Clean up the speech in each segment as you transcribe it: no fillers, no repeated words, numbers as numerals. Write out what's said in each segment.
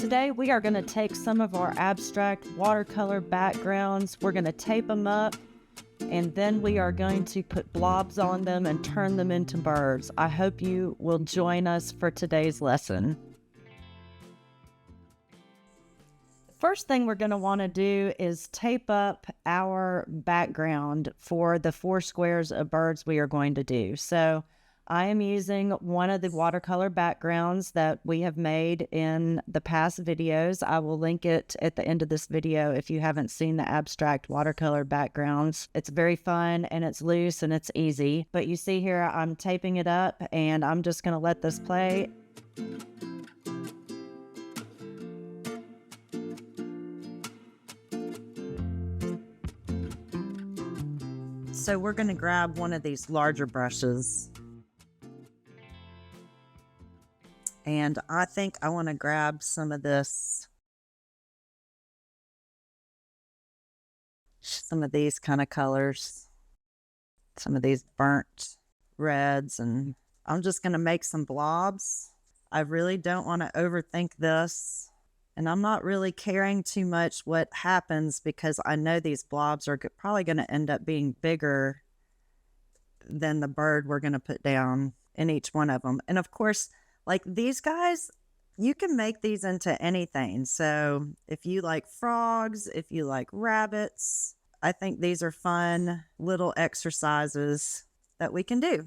Today we are going to take some of our abstract watercolor backgrounds, we're going to tape them up, and then we are going to put blobs on them and turn them into birds. I hope you will join us for today's lesson. The first thing we're going to want to do is tape up our background for the 4 squares of birds we are going to do. So I am using one of the watercolor backgrounds that we have made in the past videos. I will link it at the end of this video if you haven't seen the abstract watercolor backgrounds. It's very fun and it's loose and it's easy. But you see here, I'm taping it up and I'm just going to let this play. So we're going to grab one of these larger brushes. And I think I want to grab some of this, some of these kind of colors, some of these burnt reds, and I'm just going to make some blobs. I really don't want to overthink this, and I'm not really caring too much what happens because I know these blobs are probably going to end up being bigger than the bird we're going to put down in each one of them. And of course, like these guys, you can make these into anything. So if you like frogs, if you like rabbits, I think these are fun little exercises that we can do.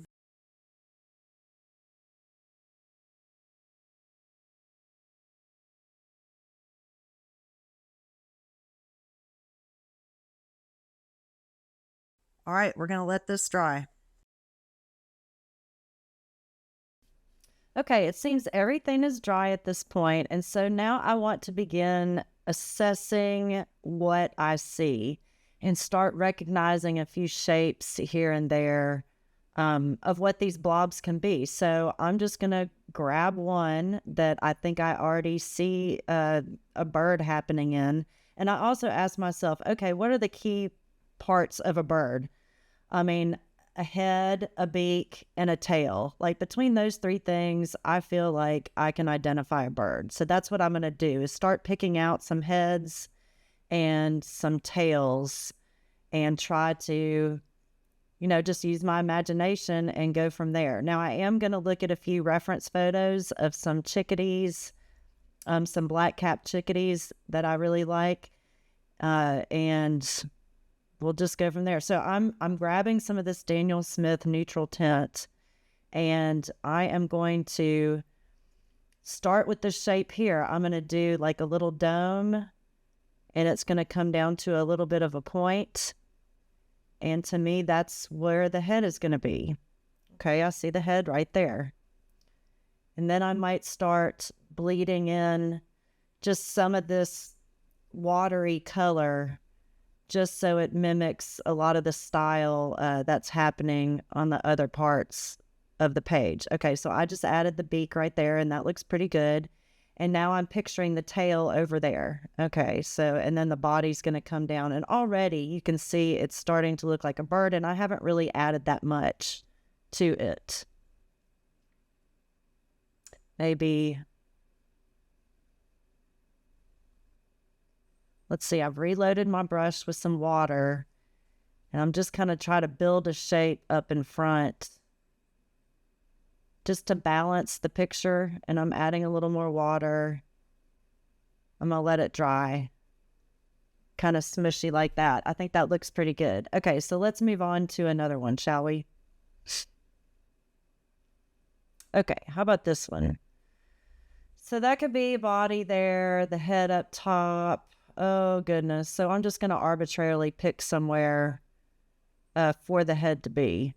All right, we're going to let this dry. Okay, it seems everything is dry at this point, and so now I want to begin assessing what I see and start recognizing a few shapes here and there of what these blobs can be. So I'm just going to grab one that I think I already see a bird happening in, and I also ask myself, okay, what are the key parts of a bird? I mean, a head, a beak, and a tail. Like between those 3 things, I feel like I can identify a bird. So that's what I'm going to do is start picking out some heads and some tails and try to, just use my imagination and go from there. Now I am going to look at a few reference photos of some chickadees, some black-capped chickadees that I really like. And we'll just go from there. So I'm grabbing some of this Daniel Smith neutral tint, and I am going to start with the shape here. I'm going to do like a little dome, and it's going to come down to a little bit of a point. And to me, that's where the head is going to be. Okay, I see the head right there. And then I might start bleeding in just some of this watery color, just so it mimics a lot of the style that's happening on the other parts of the page. Okay, so I just added the beak right there, and that looks pretty good. And now I'm picturing the tail over there. Okay, so, and then the body's going to come down, and already you can see it's starting to look like a bird, and I haven't really added that much to it. Maybe, let's see, I've reloaded my brush with some water, and I'm just kind of trying to build a shape up in front just to balance the picture, and I'm adding a little more water. I'm going to let it dry, kind of smushy like that. I think that looks pretty good. Okay, so let's move on to another one, shall we? Okay, how about this one? So that could be body there, the head up top. Oh, goodness. So I'm just going to arbitrarily pick somewhere for the head to be.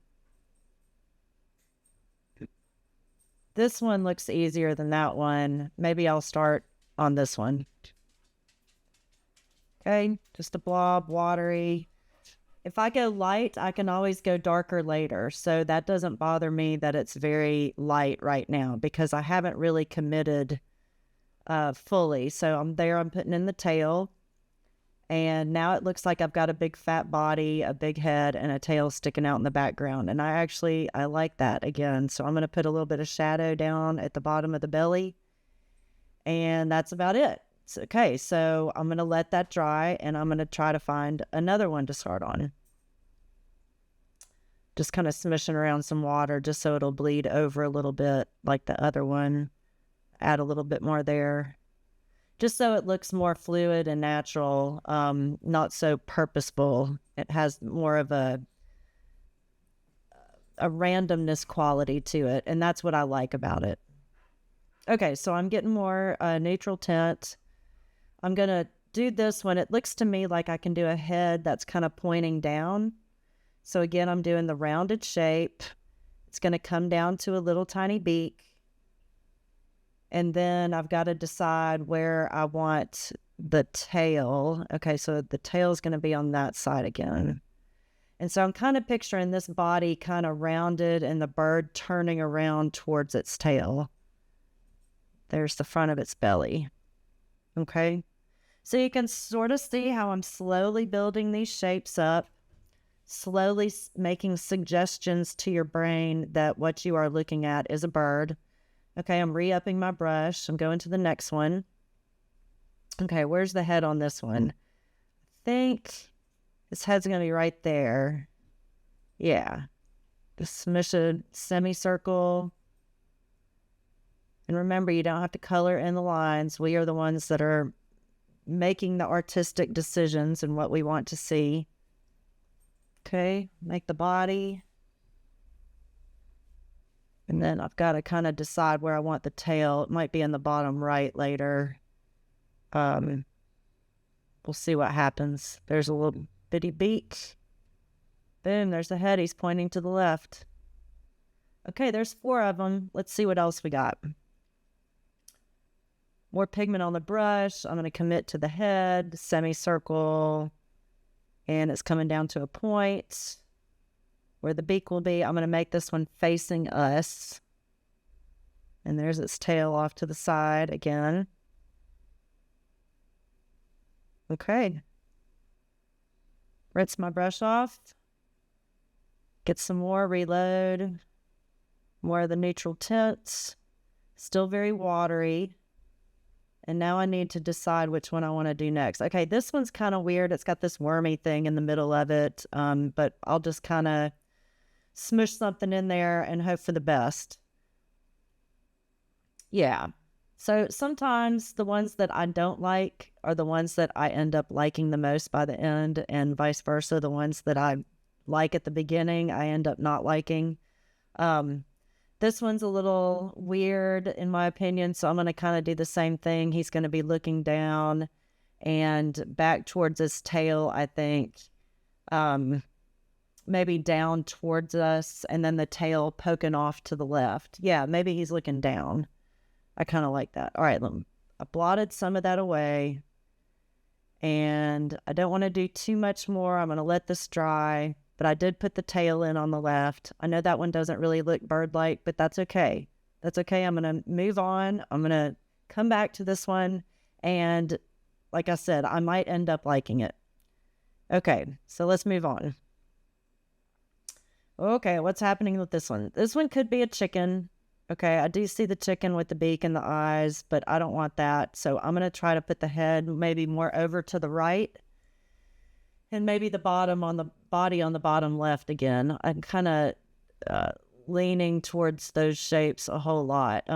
This one looks easier than that one. Maybe I'll start on this one. Okay, just a blob, watery. If I go light, I can always go darker later. So that doesn't bother me that it's very light right now because I haven't really committed fully. So I'm putting in the tail. And now it looks like I've got a big fat body, a big head, and a tail sticking out in the background. And I like that again. So I'm going to put a little bit of shadow down at the bottom of the belly. And that's about it. Okay, so I'm going to let that dry, and I'm going to try to find another one to start on. Just kind of smishing around some water just so it'll bleed over a little bit like the other one. Add a little bit more there. Just so it looks more fluid and natural, not so purposeful. It has more of a randomness quality to it, and that's what I like about it. Okay, so I'm getting more neutral tint. I'm going to do this one. It looks to me like I can do a head that's kind of pointing down. So again, I'm doing the rounded shape. It's going to come down to a little tiny beak. And then I've got to decide where I want the tail. Okay, so the tail is going to be on that side again. And so I'm kind of picturing this body kind of rounded and the bird turning around towards its tail. There's the front of its belly. Okay, so you can sort of see how I'm slowly building these shapes up, slowly making suggestions to your brain that what you are looking at is a bird. Okay, I'm re-upping my brush. I'm going to the next one. Okay, where's the head on this one? I think this head's going to be right there. Yeah, just smush a semicircle. And remember, you don't have to color in the lines. We are the ones that are making the artistic decisions and what we want to see. Okay, make the body. And then I've got to kind of decide where I want the tail. It might be in the bottom right later. We'll see what happens. There's a little bitty beak. Boom, there's the head. He's pointing to the left. Okay, there's 4 of them. Let's see what else we got. More pigment on the brush. I'm going to commit to the head, semicircle, and it's coming down to a point where the beak will be. I'm going to make this one facing us. And there's its tail off to the side again. Okay. Rinse my brush off. Get some more, reload. More of the neutral tints. Still very watery. And now I need to decide which one I want to do next. Okay, this one's kind of weird. It's got this wormy thing in the middle of it. But I'll just kind of smush something in there and hope for the best. Yeah. So sometimes the ones that I don't like are the ones that I end up liking the most by the end, and vice versa. The ones that I like at the beginning, I end up not liking. This one's a little weird in my opinion, so I'm going to kind of do the same thing. He's going to be looking down and back towards his tail, I think. Maybe down towards us, and then the tail poking off to the left. Yeah, maybe he's looking down. I kind of like that. All right, I blotted some of that away, and I don't want to do too much more. I'm going to let this dry, but I did put the tail in on the left. I know that one doesn't really look bird-like, but that's okay. That's okay. I'm going to move on. I'm going to come back to this one, and like I said, I might end up liking it. Okay, so let's move on. Okay, what's happening with this one? This one could be a chicken. Okay, I do see the chicken with the beak and the eyes, but I don't want that. So I'm going to try to put the head maybe more over to the right, and maybe the bottom on the body on the bottom left again. I'm kind of leaning towards those shapes a whole lot.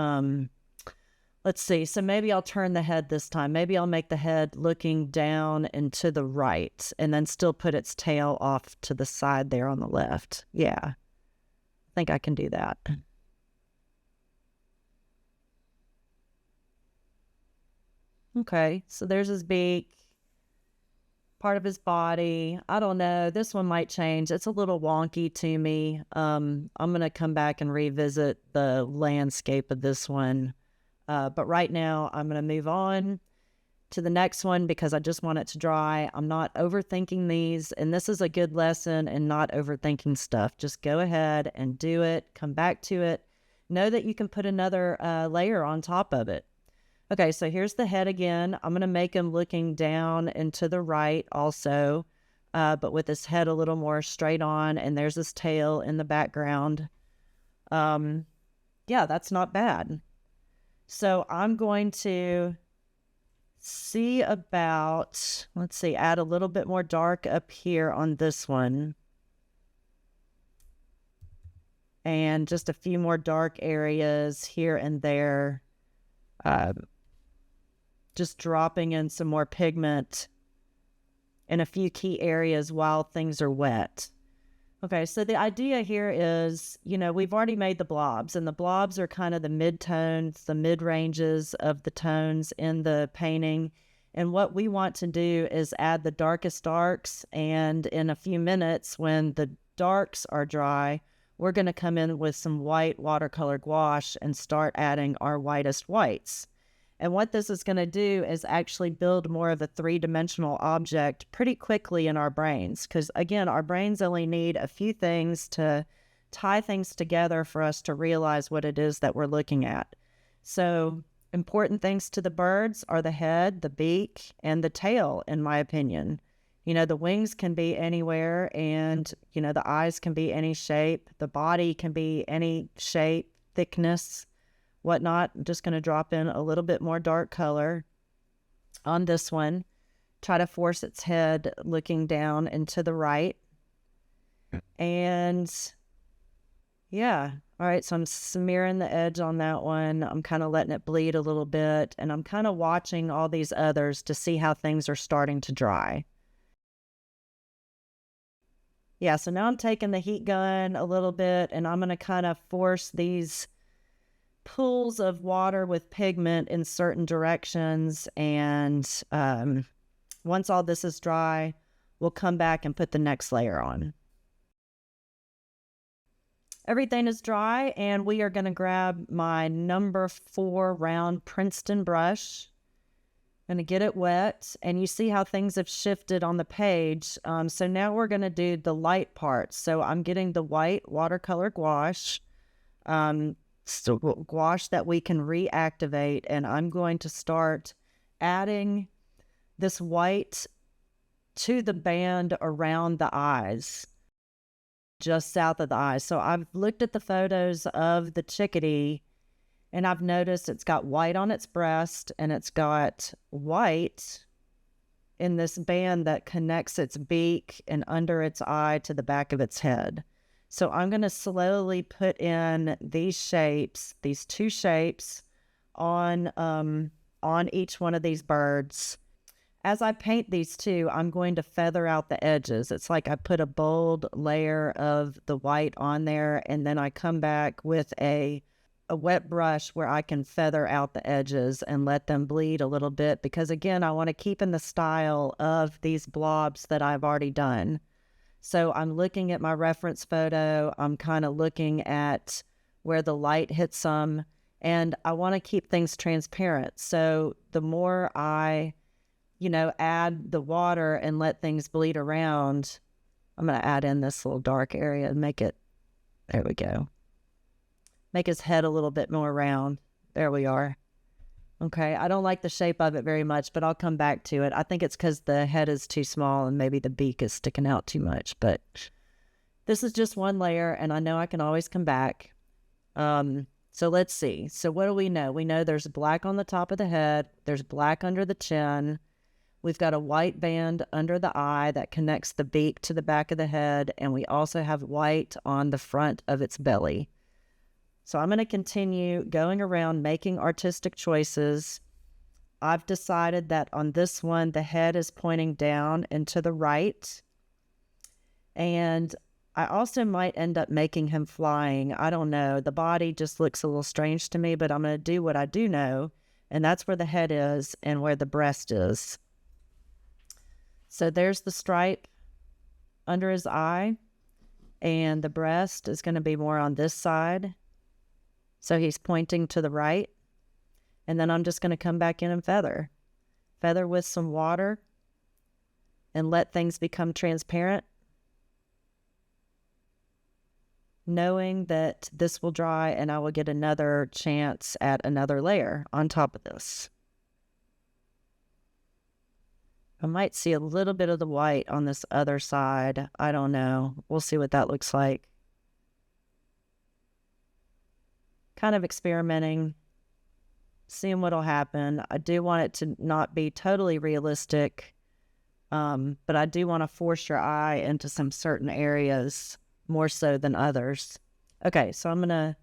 Let's see. So maybe I'll turn the head this time. Maybe I'll make the head looking down and to the right, and then still put its tail off to the side there on the left. Yeah, I think I can do that. Okay, so there's his beak, part of his body. I don't know. This one might change. It's a little wonky to me. I'm going to come back and revisit the landscape of this one. But right now, I'm going to move on to the next one because I just want it to dry. I'm not overthinking these, and this is a good lesson in not overthinking stuff. Just go ahead and do it. Come back to it. Know that you can put another layer on top of it. Okay, so here's the head again. I'm going to make him looking down and to the right also, but with his head a little more straight on, and there's his tail in the background. Yeah, that's not bad. So I'm going to see about, let's see, add a little bit more dark up here on this one. And just a few more dark areas here and there. Just dropping in some more pigment in a few key areas while things are wet. Okay, so the idea here is, we've already made the blobs, and the blobs are kind of the mid-tones, the mid-ranges of the tones in the painting. And what we want to do is add the darkest darks, and in a few minutes, when the darks are dry, we're going to come in with some white watercolor gouache and start adding our whitest whites. And what this is going to do is actually build more of a three-dimensional object pretty quickly in our brains. Because again, our brains only need a few things to tie things together for us to realize what it is that we're looking at. So important things to the birds are the head, the beak, and the tail, in my opinion. The wings can be anywhere, and, the eyes can be any shape. The body can be any shape, thickness, whatnot. I'm just going to drop in a little bit more dark color on this one. Try to force its head looking down and to the right. And yeah, all right, so I'm smearing the edge on that one. I'm kind of letting it bleed a little bit, and I'm kind of watching all these others to see how things are starting to dry. Yeah, so now I'm taking the heat gun a little bit, and I'm going to kind of force these pools of water with pigment in certain directions. And once all this is dry, we'll come back and put the next layer on. Everything is dry, and we are going to grab my number 4 round Princeton brush. I'm going to get it wet, and you see how things have shifted on the page. So now we're going to do the light parts. So I'm getting the white watercolor gouache, gouache that we can reactivate, and I'm going to start adding this white to the band around the eyes, just south of the eyes. So I've looked at the photos of the chickadee, and I've noticed it's got white on its breast, and it's got white in this band that connects its beak and under its eye to the back of its head. So I'm going to slowly put in these shapes, these 2 shapes on each one of these birds. As I paint these 2, I'm going to feather out the edges. It's like I put a bold layer of the white on there, and then I come back with a wet brush where I can feather out the edges and let them bleed a little bit, because again, I want to keep in the style of these blobs that I've already done. So I'm looking at my reference photo. I'm kind of looking at where the light hits them, and I want to keep things transparent. So the more I, add the water and let things bleed around, I'm going to add in this little dark area and make it, there we go. Make his head a little bit more round. There we are. Okay, I don't like the shape of it very much, but I'll come back to it. I think it's because the head is too small and maybe the beak is sticking out too much, but this is just one layer, and I know I can always come back. So let's see. So what do we know? We know there's black on the top of the head. There's black under the chin. We've got a white band under the eye that connects the beak to the back of the head, and we also have white on the front of its belly. So I'm going to continue going around making artistic choices. I've decided that on this one, the head is pointing down and to the right. And I also might end up making him flying. I don't know. The body just looks a little strange to me, but I'm going to do what I do know, and that's where the head is and where the breast is. So there's the stripe under his eye, and the breast is going to be more on this side. So he's pointing to the right, and then I'm just going to come back in and feather with some water and let things become transparent, knowing that this will dry and I will get another chance at another layer on top of this. I might see a little bit of the white on this other side. I don't know. We'll see what that looks like. Kind of experimenting, seeing what'll happen. I do want it to not be totally realistic, but I do want to force your eye into some certain areas more so than others. Okay, so I'm going to,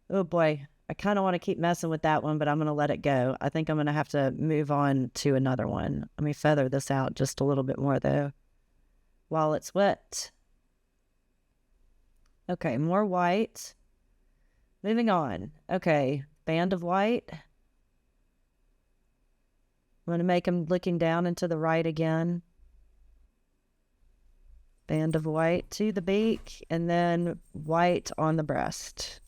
oh boy, I kind of want to keep messing with that one, but I'm going to let it go. I think I'm going to have to move on to another one. Let me feather this out just a little bit more though, while it's wet. Okay, more white. Moving on. Okay, band of white. I'm going to make him looking down and to the right again. Band of white to the beak, and then white on the breast.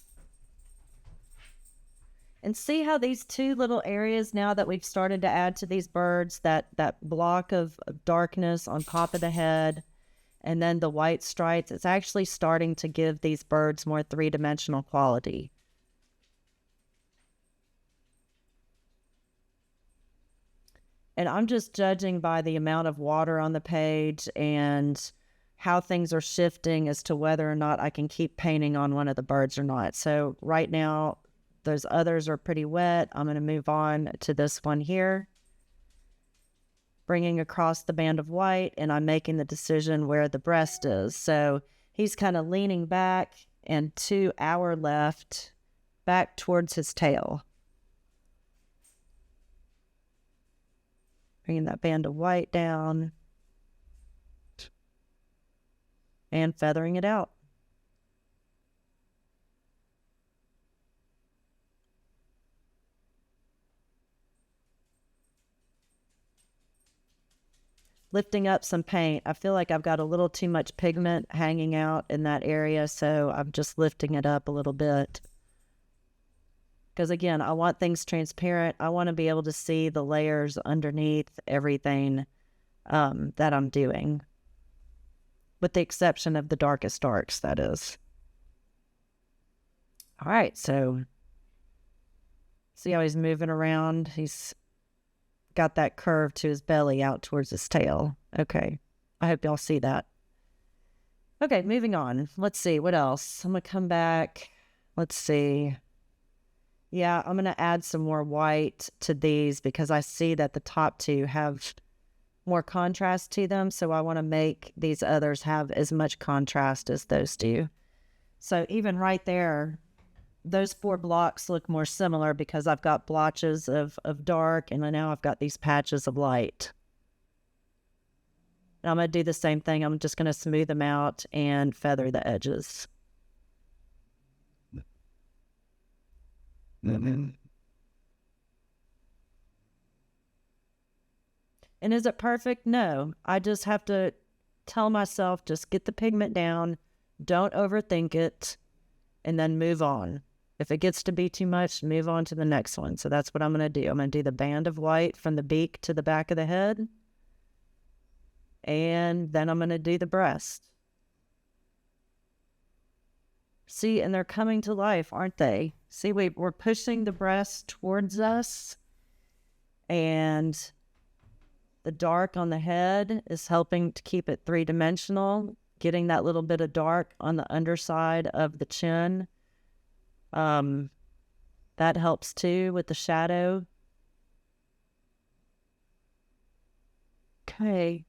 And see how these two little areas now that we've started to add to these birds, that block of darkness on top of the head, and then the white stripes, it's actually starting to give these birds more three-dimensional quality. And I'm just judging by the amount of water on the page and how things are shifting as to whether or not I can keep painting on one of the birds or not. So right now, those others are pretty wet. I'm going to move on to this one here, bringing across the band of white, and I'm making the decision where the breast is. So he's kind of leaning back and to our left, back towards his tail. Bringing that band of white down and feathering it out. Lifting up some paint. I feel like I've got a little too much pigment hanging out in that area, so I'm just lifting it up a little bit. Because again, I want things transparent. I want to be able to see the layers underneath everything that I'm doing, with the exception of the darkest darks, that is. All right, so see how he's moving around? He's got that curve to his belly out towards his tail. Okay, I hope y'all see that. Okay, moving on. Let's see, what else? I'm going to come back. Let's see. Yeah, I'm going to add some more white to these because I see that the top two have more contrast to them. So I want to make these others have as much contrast as those do. So even right there, those 4 blocks look more similar because I've got blotches of dark, and now I've got these patches of light. And I'm going to do the same thing. I'm just going to smooth them out and feather the edges. And is it perfect? No. I just have to tell myself, just get the pigment down, don't overthink it, and then move on. If it gets to be too much, move on to the next one. So that's what I'm going to do. I'm going to do the band of white from the beak to the back of the head. And then I'm going to do the breast. See, and they're coming to life, aren't they? See, we're pushing the breast towards us, and the dark on the head is helping to keep it three-dimensional, getting that little bit of dark on the underside of the chin. That helps too with the shadow. Okay,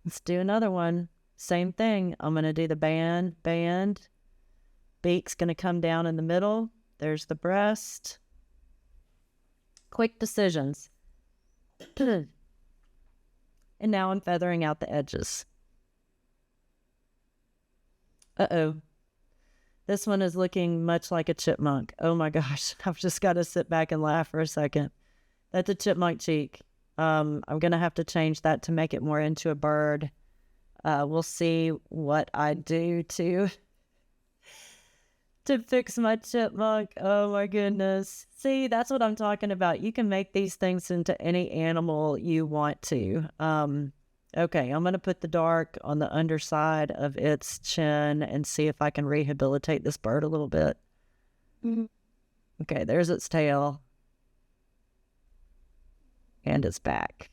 let's do another one. Same thing. I'm going to do the band. Beak's going to come down in the middle. There's the breast. Quick decisions. And now I'm feathering out the edges. Uh-oh. This one is looking much like a chipmunk. Oh my gosh. I've just got to sit back and laugh for a second. That's a chipmunk cheek. I'm going to have to change that to make it more into a bird. We'll see what I do to fix my chipmunk. Oh my goodness. See, that's what I'm talking about. You can make these things into any animal you want to. Okay, I'm going to put the dark on the underside of its chin and see if I can rehabilitate this bird a little bit. Okay, there's its tail. And its back.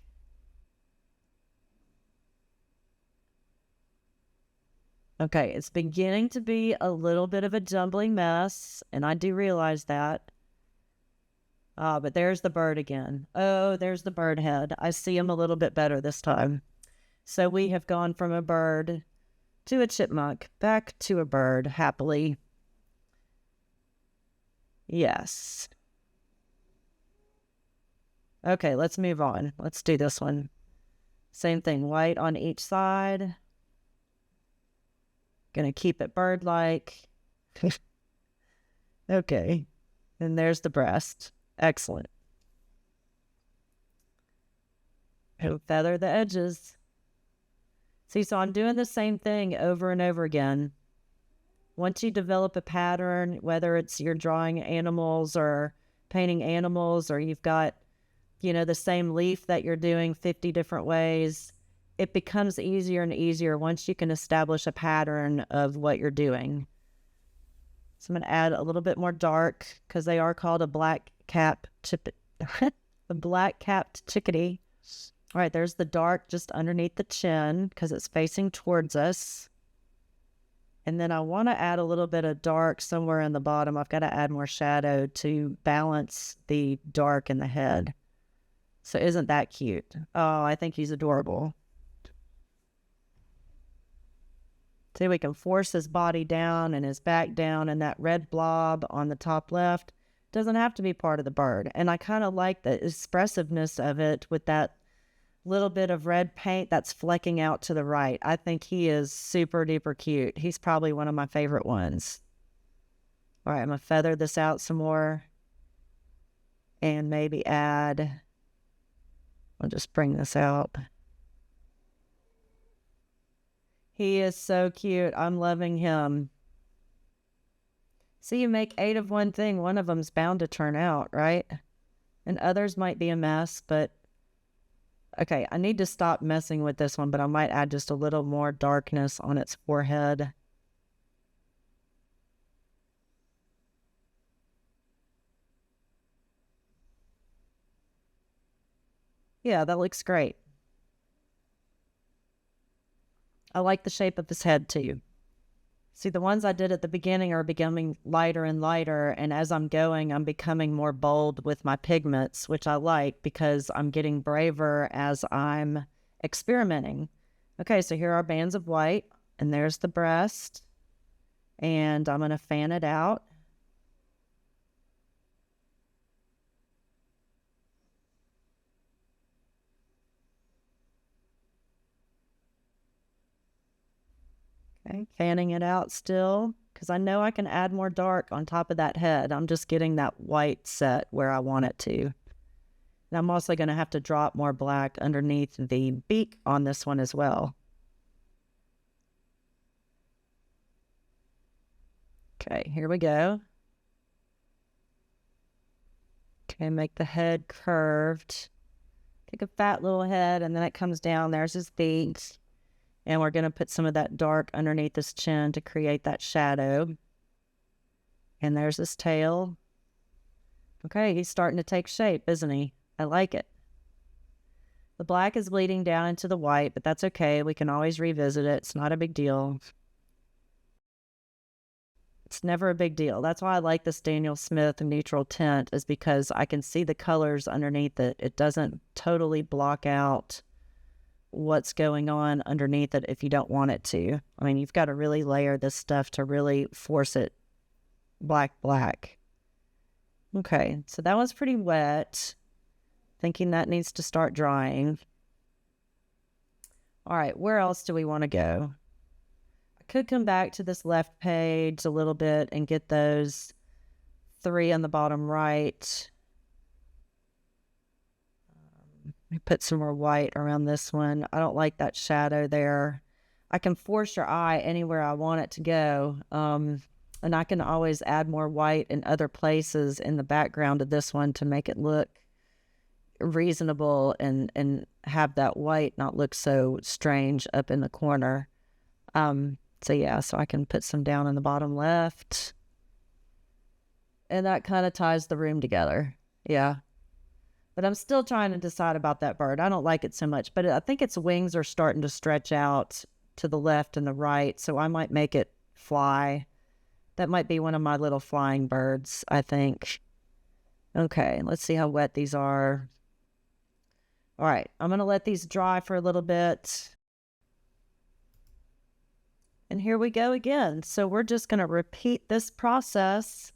Okay, it's beginning to be a little bit of a jumbling mess, and I do realize that. But there's the bird again. Oh, there's the bird head. I see him a little bit better this time. So we have gone from a bird to a chipmunk, back to a bird, happily. Yes. Okay, let's move on. Let's do this one. Same thing, white on each side. Gonna keep it bird-like. Okay. And there's the breast. Excellent. And feather the edges. See, so I'm doing the same thing over and over again. Once you develop a pattern, whether it's you're drawing animals or painting animals, or you've got, the same leaf that you're doing 50 different ways, it becomes easier and easier once you can establish a pattern of what you're doing. So I'm going to add a little bit more dark because they are called a black-capped chickadee. All right, there's the dark just underneath the chin because it's facing towards us. And then I want to add a little bit of dark somewhere in the bottom. I've got to add more shadow to balance the dark in the head. So isn't that cute? Oh, I think he's adorable. See, we can force his body down and his back down, and that red blob on the top left doesn't have to be part of the bird. And I kind of like the expressiveness of it with that little bit of red paint that's flecking out to the right. I think he is super duper cute. He's probably one of my favorite ones. All right, I'm going to feather this out some more and maybe add, I'll just bring this out. He is so cute. I'm loving him. See, you make 8 of one thing, one of them's bound to turn out, right? And others might be a mess, but okay, I need to stop messing with this one, but I might add just a little more darkness on its forehead. Yeah, that looks great. I like the shape of his head too. See, the ones I did at the beginning are becoming lighter and lighter, and as I'm going, I'm becoming more bold with my pigments, which I like because I'm getting braver as I'm experimenting. Okay, so here are bands of white, and there's the breast, and I'm going to fan it out. Okay, fanning it out still, because I know I can add more dark on top of that head. I'm just getting that white set where I want it to. And I'm also going to have to drop more black underneath the beak on this one as well. Okay, here we go. Okay, make the head curved. Take a fat little head, and then it comes down. There's his beak. And we're going to put some of that dark underneath his chin to create that shadow. And there's his tail. Okay, he's starting to take shape, isn't he? I like it. The black is bleeding down into the white, but that's okay. We can always revisit it. It's not a big deal. It's never a big deal. That's why I like this Daniel Smith neutral tint, is because I can see the colors underneath it. It doesn't totally block out what's going on underneath it if you don't want it to. I mean, you've got to really layer this stuff to really force it black. Okay, so that one's pretty wet. Thinking that needs to start drying. All right, where else do we want to go? I could come back to this left page a little bit and get those 3 on the bottom right. Put some more white around this one. I don't like that shadow there. I can force your eye anywhere I want it to go. And I can always add more white in other places in the background of this one to make it look reasonable and have that white not look so strange up in the corner. So yeah, so I can put some down in the bottom left. And that kind of ties the room together. Yeah. But I'm still trying to decide about that bird. I don't like it so much, but I think its wings are starting to stretch out to the left and the right, so I might make it fly. That might be one of my little flying birds, I think. Okay, let's see how wet these are. All right, I'm going to let these dry for a little bit. And here we go again. So we're just going to repeat this process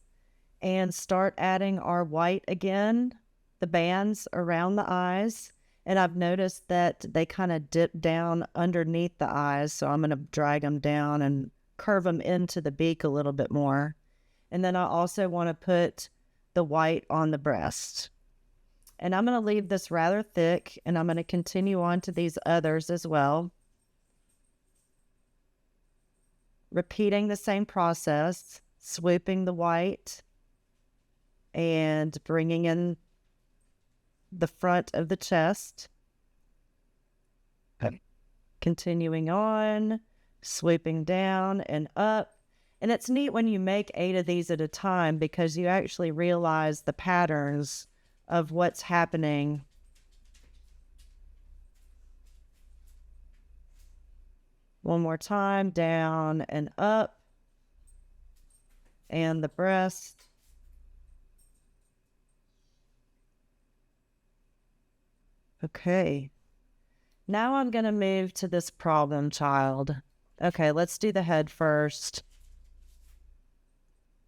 and start adding our white again, the bands around the eyes. And I've noticed that they kind of dip down underneath the eyes. So I'm going to drag them down and curve them into the beak a little bit more. And then I also want to put the white on the breast. And I'm going to leave this rather thick, and I'm going to continue on to these others as well. Repeating the same process, swooping the white and bringing in the front of the chest. Okay. Continuing on, swooping down and up. And it's neat when you make 8 of these at a time because you actually realize the patterns of what's happening. One more time, down and up. And the breast. Okay. Now I'm going to move to this problem child. Okay, let's do the head first.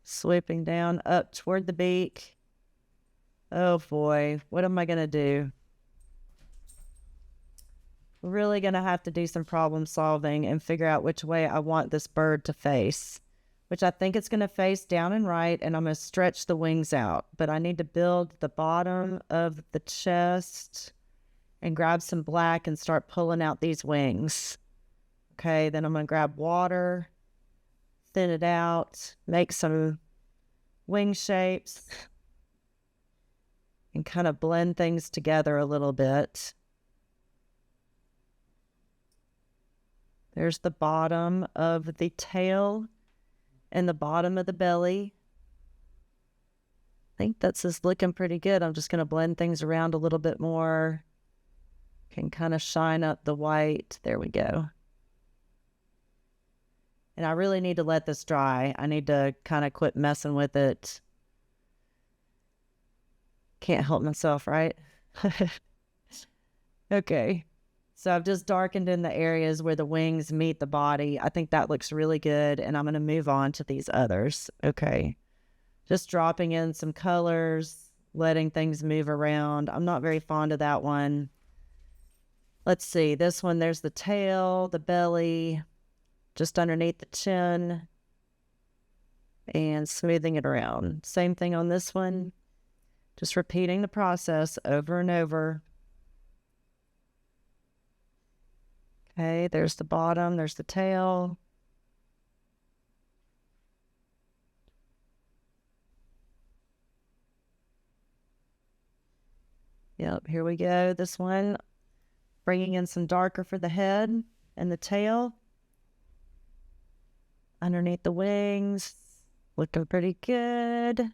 Swooping down up toward the beak. Oh boy, what am I going to do? We're really going to have to do some problem solving and figure out which way I want this bird to face, which I think it's going to face down and right, and I'm going to stretch the wings out. But I need to build the bottom of the chest and grab some black and start pulling out these wings. Okay, then I'm going to grab water, thin it out, make some wing shapes, and kind of blend things together a little bit. There's the bottom of the tail and the bottom of the belly. I think that's just looking pretty good. I'm just going to blend things around a little bit more. Can kind of shine up the white. There we go. And I really need to let this dry. I need to kind of quit messing with it. Can't help myself, right? Okay. So I've just darkened in the areas where the wings meet the body. I think that looks really good. And I'm going to move on to these others. Okay. Just dropping in some colors, letting things move around. I'm not very fond of that one. Let's see. This one, there's the tail, the belly, just underneath the chin, and smoothing it around. Same thing on this one. Just repeating the process over and over. Okay, there's the bottom, there's the tail. Yep, here we go. This one, bringing in some darker for the head and the tail. Underneath the wings, looking pretty good.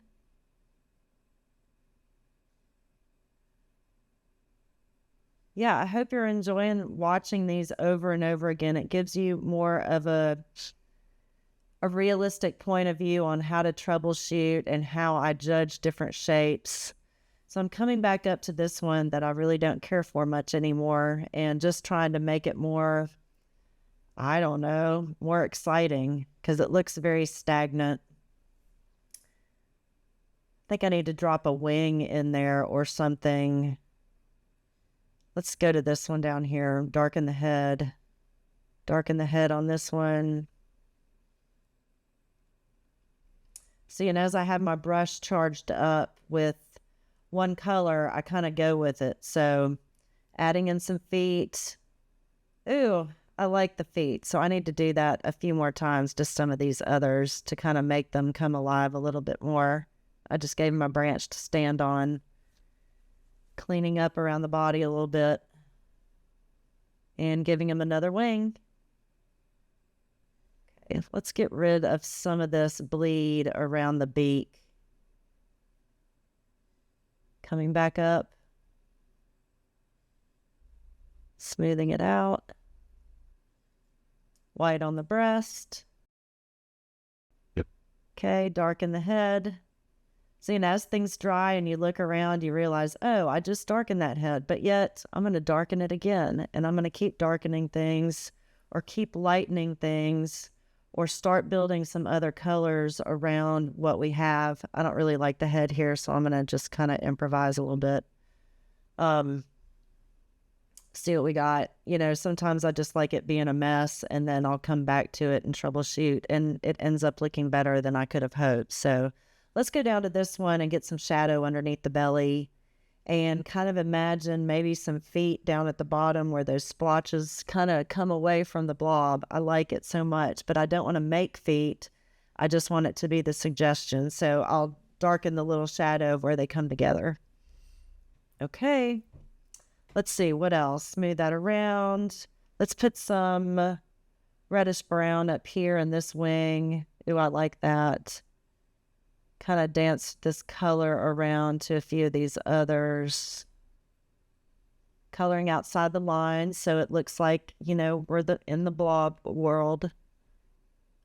Yeah, I hope you're enjoying watching these over and over again. It gives you more of a realistic point of view on how to troubleshoot and how I judge different shapes. So I'm coming back up to this one that I really don't care for much anymore and just trying to make it more, I don't know, more exciting because it looks very stagnant. I think I need to drop a wing in there or something. Let's go to this one down here. Darken the head. Darken the head on this one. See, and as I have my brush charged up with one color, I kind of go with it. So adding in some feet. Ooh, I like the feet. So I need to do that a few more times to some of these others to kind of make them come alive a little bit more. I just gave him a branch to stand on. Cleaning up around the body a little bit and giving him another wing. Okay, let's get rid of some of this bleed around the beak. Coming back up. Smoothing it out. White on the breast. Yep. Okay, darken the head. See, and as things dry and you look around, you realize, oh, I just darkened that head, but yet I'm going to darken it again. And I'm going to keep darkening things or keep lightening things or start building some other colors around what we have. I don't really like the head here, so I'm going to just kind of improvise a little bit. See what we got. You know, sometimes I just like it being a mess and then I'll come back to it and troubleshoot and it ends up looking better than I could have hoped. So let's go down to this one and get some shadow underneath the belly and kind of imagine maybe some feet down at the bottom where those splotches kind of come away from the blob. I like it so much, but I don't want to make feet. I just want it to be the suggestion. So I'll darken the little shadow of where they come together. Okay. Let's see, what else? Smooth that around. Let's put some reddish brown up here in this wing. Ooh, I like that. Kind of dance this color around to a few of these others. Coloring outside the lines so it looks like, you know, we're in the blob world.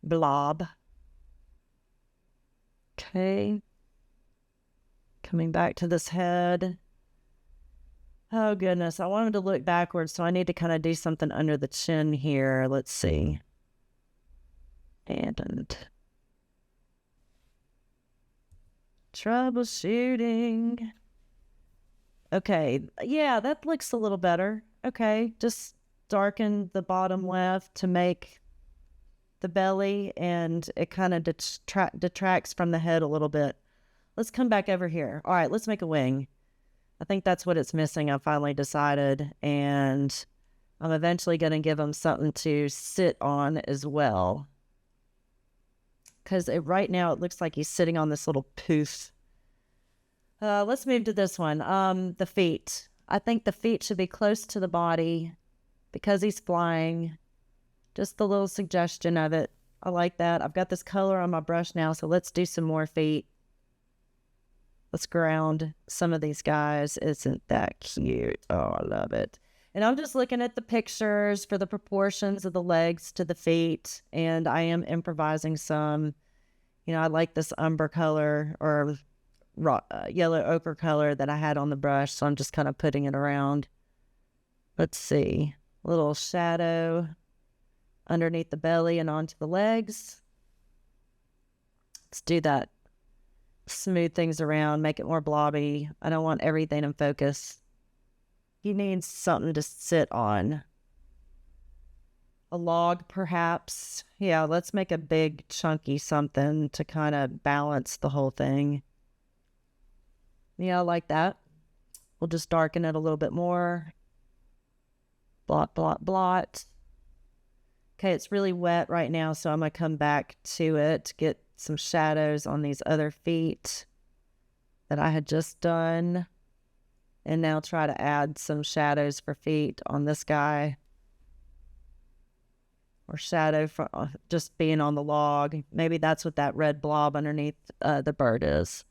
Blob. Okay. Coming back to this head. Oh, goodness. I want him to look backwards, so I need to kind of do something under the chin here. Let's see. And troubleshooting. Okay. Yeah, that looks a little better. Okay. Just darken the bottom left to make the belly, and it kind of detracts from the head a little bit. Let's come back over here. All right, let's make a wing. I think that's what it's missing. I finally decided, and I'm eventually going to give him something to sit on as well. Because right now it looks like he's sitting on this little poof. Let's move to this one. The feet. I think the feet should be close to the body because he's flying. Just the little suggestion of it. I like that. I've got this color on my brush now, so let's do some more feet. Let's ground some of these guys. Isn't that cute? Oh, I love it. And I'm just looking at the pictures for the proportions of the legs to the feet, and I am improvising some. You know, I like this umber color or yellow ochre color that I had on the brush, so I'm just kind of putting it around. Let's see. A little shadow underneath the belly and onto the legs. Let's do that. Smooth things around, make it more blobby. I don't want everything in focus. He needs something to sit on. A log, perhaps. Yeah, let's make a big, chunky something to kind of balance the whole thing. Yeah, I like that. We'll just darken it a little bit more. Blot, blot, blot. Okay, it's really wet right now, so I'm going to come back to it, get some shadows on these other feet that I had just done, and now try to add some shadows for feet on this guy, or shadow for just being on the log. Maybe that's what that red blob underneath the bird is.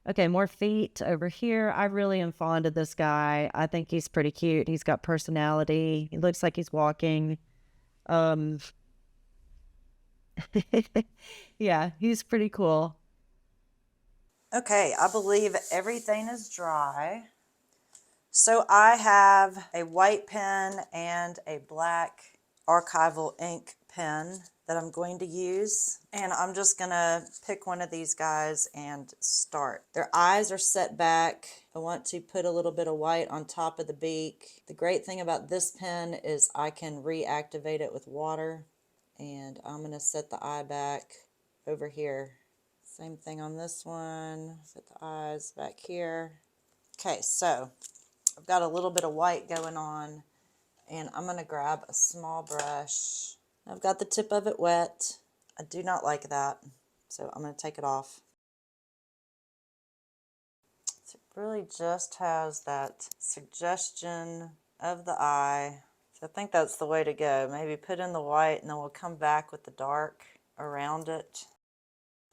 Okay, more feet over here. I really am fond of this guy. I think he's pretty cute. He's got personality. He looks like he's walking. Yeah, he's pretty cool. Okay, I believe everything is dry. So I have a white pen and a black archival ink pen that I'm going to use. And I'm just gonna pick one of these guys and start. Their eyes are set back. I want to put a little bit of white on top of the beak. The great thing about this pen is I can reactivate it with water. And I'm gonna set the eye back over here. Same thing on this one. Set the eyes back here. Okay, so I've got a little bit of white going on, and I'm going to grab a small brush. I've got the tip of it wet. I do not like that, so I'm going to take it off. So it really just has that suggestion of the eye. So I think that's the way to go. Maybe put in the white, and then we'll come back with the dark around it.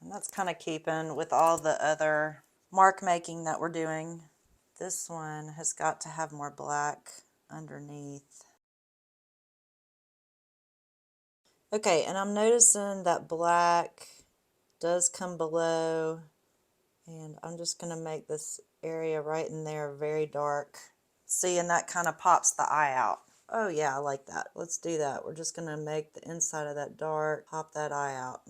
And that's kind of keeping with all the other mark making that we're doing. This one has got to have more black underneath. Okay, and I'm noticing that black does come below And I'm just going to make this area right in there very dark. See, and that kind of pops the eye out. Oh yeah, I like that. Let's do that. We're just going to make the inside of that dark, pop that eye out.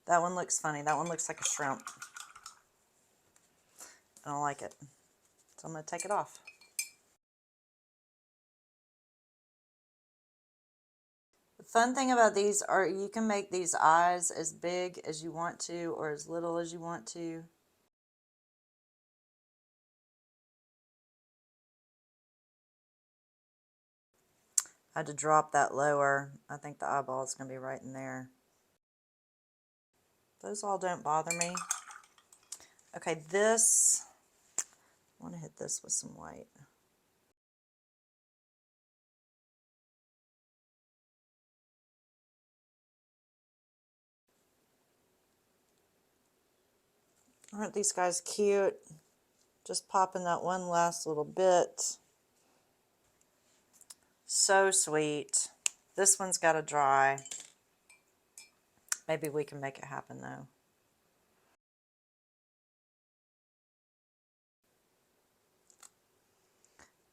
That one looks funny. That one looks like a shrimp. I don't like it. So I'm going to take it off. The fun thing about these are you can make these eyes as big as you want to or as little as you want to. I had to drop that lower. I think the eyeball is going to be right in there. Those all don't bother me. Okay, this, I want to hit this with some white. Aren't these guys cute? Just popping that one last little bit. So sweet. This one's got to dry. Maybe we can make it happen though.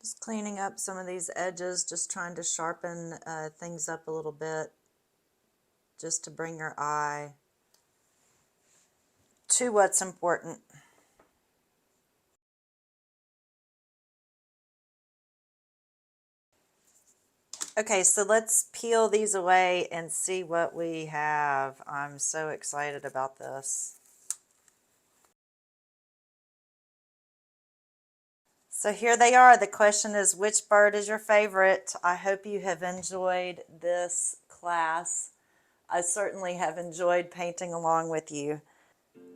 Just cleaning up some of these edges, just trying to sharpen things up a little bit, just to bring your eye to what's important. Okay, so let's peel these away and see what we have. I'm so excited about this. So here they are. The question is, which bird is your favorite? I hope you have enjoyed this class. I certainly have enjoyed painting along with you.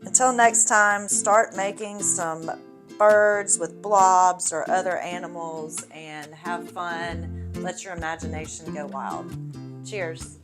Until next time, start making some birds with blobs or other animals and have fun. Let your imagination go wild. Cheers.